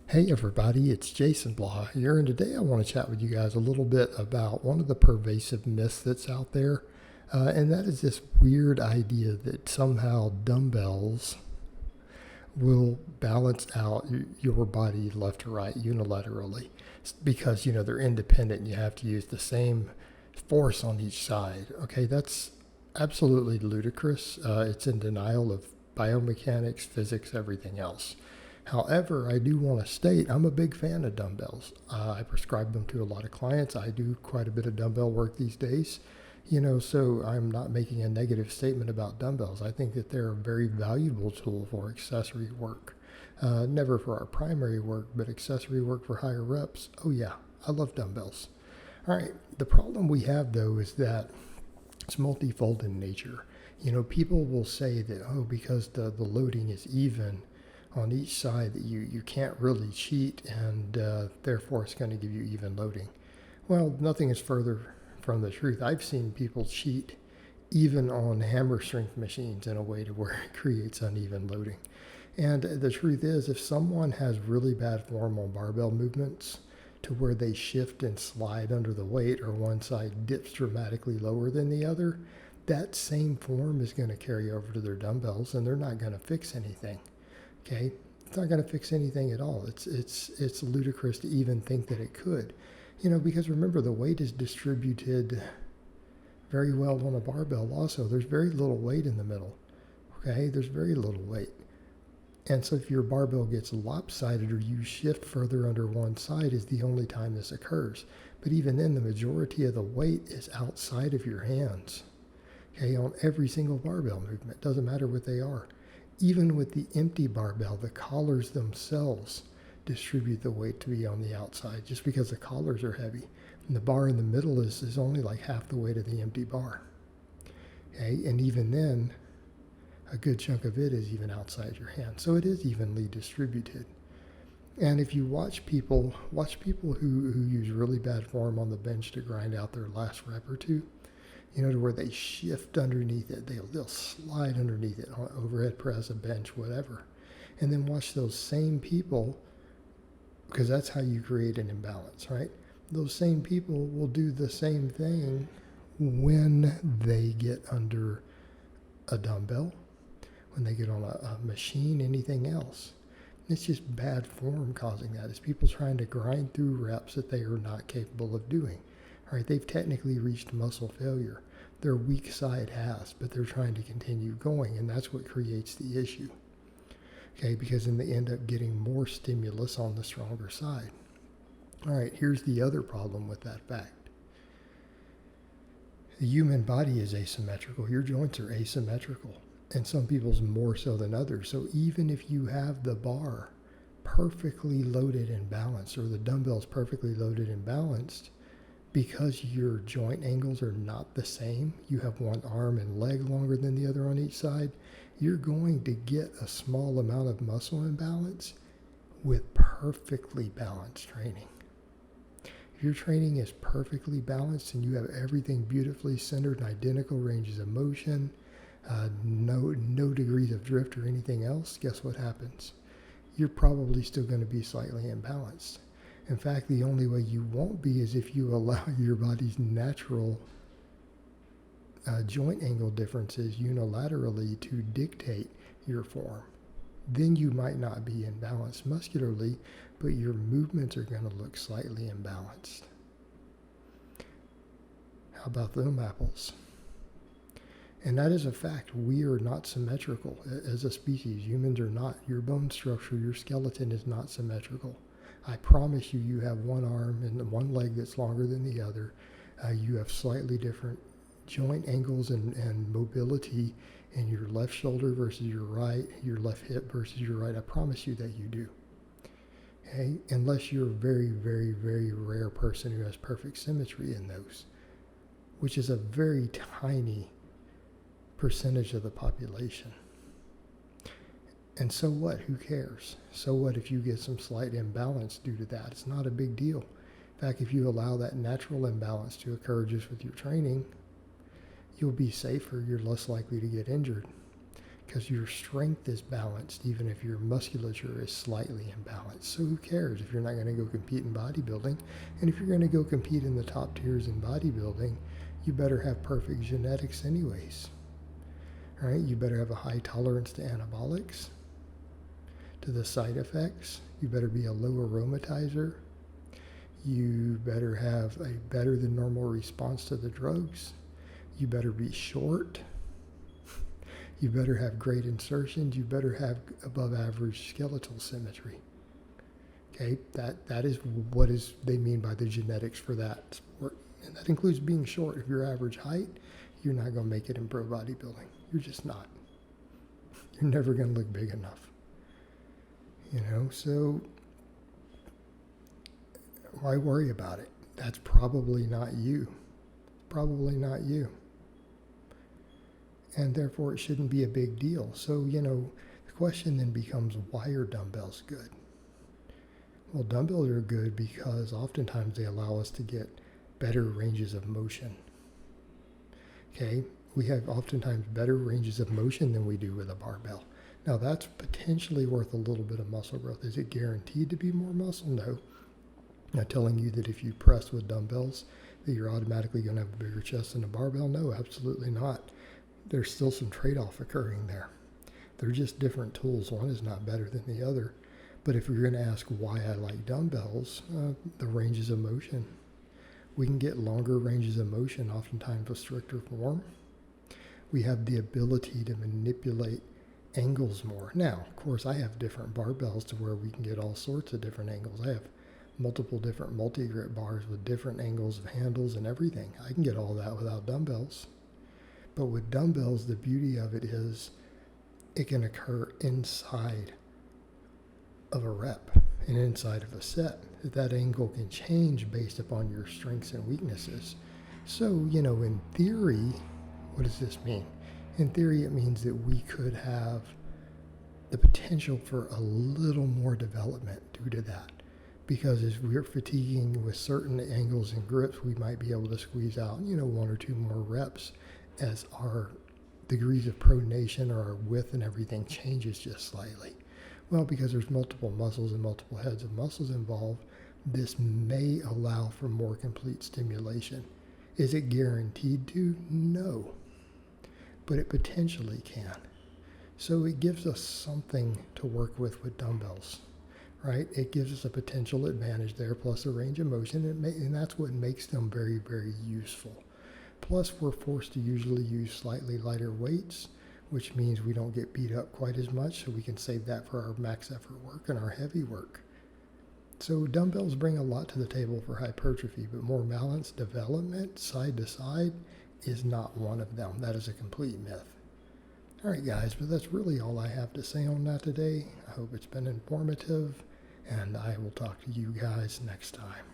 Hey everybody, it's Jason Blaha here, and today I want to chat with you guys a little bit about one of the pervasive myths that's out there, and that is this weird idea that somehow dumbbells will balance out your body left to right unilaterally because, they're independent and you have to use the same force on each side. Okay, that's absolutely ludicrous. It's in denial of biomechanics, physics, everything else. However, I do want to state I'm a big fan of dumbbells. I prescribe them to a lot of clients. I do quite a bit of dumbbell work these days, so I'm not making a negative statement about dumbbells. I think that they're a very valuable tool for accessory work. Never for our primary work, but accessory work for higher reps. Oh, yeah, I love dumbbells. All right, the problem we have, though, is that it's multifold in nature. People will say that, because the loading is even on each side, that you can't really cheat, and therefore it's going to give you even loading. Well, nothing is further from the truth. I've seen people cheat even on hammer strength machines in a way to where it creates uneven loading. And the truth is, if someone has really bad form on barbell movements to where they shift and slide under the weight, or one side dips dramatically lower than the other, that same form is going to carry over to their dumbbells, and they're not going to fix anything. Okay, it's not going to fix anything at all. It's ludicrous to even think that it could, because remember, the weight is distributed very well on a barbell. Also, there's very little weight in the middle. Okay, there's very little weight, and so if your barbell gets lopsided or you shift further under one side is the only time this occurs. But even then, the majority of the weight is outside of your hands. Okay, on every single barbell movement, doesn't matter what they are. Even with the empty barbell, the collars themselves distribute the weight to be on the outside just because the collars are heavy. And the bar in the middle is only like half the weight of the empty bar. Okay, and even then, a good chunk of it is even outside your hand. So it is evenly distributed. And if you watch people who use really bad form on the bench to grind out their last rep or two, to where they shift underneath it. They'll slide underneath it on overhead press, a bench, whatever. And then watch those same people, because that's how you create an imbalance, right? Those same people will do the same thing when they get under a dumbbell, when they get on a machine, anything else. It's just bad form causing that. It's people trying to grind through reps that they are not capable of doing. All right, they've technically reached muscle failure. Their weak side has, but they're trying to continue going, and that's what creates the issue. Okay, because then they end up getting more stimulus on the stronger side. All right, here's the other problem with that fact. The human body is asymmetrical. Your joints are asymmetrical, and some people's more so than others. So even if you have the bar perfectly loaded and balanced, or the dumbbells perfectly loaded and balanced, because your joint angles are not the same, you have one arm and leg longer than the other on each side, you're going to get a small amount of muscle imbalance with perfectly balanced training. If your training is perfectly balanced and you have everything beautifully centered and identical ranges of motion, no degrees of drift or anything else, guess what happens? You're probably still going to be slightly imbalanced. In fact, the only way you won't be is if you allow your body's natural joint angle differences unilaterally to dictate your form. Then you might not be imbalanced muscularly, but your movements are going to look slightly imbalanced. How about them apples? And that is a fact. We are not symmetrical as a species. Humans are not. Your bone structure, your skeleton is not symmetrical. I promise you, you have one arm and one leg that's longer than the other. You have slightly different joint angles and mobility in your left shoulder versus your right, your left hip versus your right. I promise you that you do. Okay? Unless you're a very, very, very rare person who has perfect symmetry in those, which is a very tiny percentage of the population. And so what? Who cares? So what if you get some slight imbalance due to that? It's not a big deal. In fact, if you allow that natural imbalance to occur just with your training, you'll be safer. You're less likely to get injured. because your strength is balanced even if your musculature is slightly imbalanced. So who cares if you're not going to go compete in bodybuilding? And if you're going to go compete in the top tiers in bodybuilding, you better have perfect genetics anyways. All right, you better have a high tolerance to anabolics, to the side effects. You better be a low aromatizer. You better have a better than normal response to the drugs. You better be short. You better have great insertions. You better have above average skeletal symmetry. Okay, that is what they mean by the genetics for that sport. And that includes being short. If you're average height, you're not going to make it in pro bodybuilding. You're just not. You're never going to look big enough. So why worry about it? That's probably not you. Probably not you. And therefore it shouldn't be a big deal. So, the question then becomes, why are dumbbells good? Well, dumbbells are good because oftentimes they allow us to get better ranges of motion. Okay, we have oftentimes better ranges of motion than we do with a barbell. Now that's potentially worth a little bit of muscle growth. Is it guaranteed to be more muscle? No. I'm not telling you that if you press with dumbbells that you're automatically going to have a bigger chest than a barbell. No, absolutely not. There's still some trade-off occurring there. They're just different tools. One is not better than the other. But if you're going to ask why I like dumbbells, the ranges of motion. We can get longer ranges of motion, oftentimes with stricter form. We have the ability to manipulate angles more. Now, of course, I have different barbells to where we can get all sorts of different angles. I have multiple different multi-grip bars with different angles of handles and everything. I can get all that without dumbbells. But with dumbbells, the beauty of it is it can occur inside of a rep and inside of a set. That angle can change based upon your strengths and weaknesses. So, in theory, what does this mean? In theory, it means that we could have the potential for a little more development due to that. Because as we're fatiguing with certain angles and grips, we might be able to squeeze out, 1 or 2 more reps as our degrees of pronation or our width and everything changes just slightly. Well, because there's multiple muscles and multiple heads of muscles involved, this may allow for more complete stimulation. Is it guaranteed to? No. But it potentially can. So it gives us something to work with dumbbells, right? It gives us a potential advantage there, plus a range of motion, and that's what makes them very, very useful. Plus, we're forced to usually use slightly lighter weights, which means we don't get beat up quite as much, so we can save that for our max effort work and our heavy work. So dumbbells bring a lot to the table for hypertrophy, but more balanced development, side to side, is not one of them. That is a complete myth. All right, guys, but that's really all I have to say on that today. I hope it's been informative, and I will talk to you guys next time.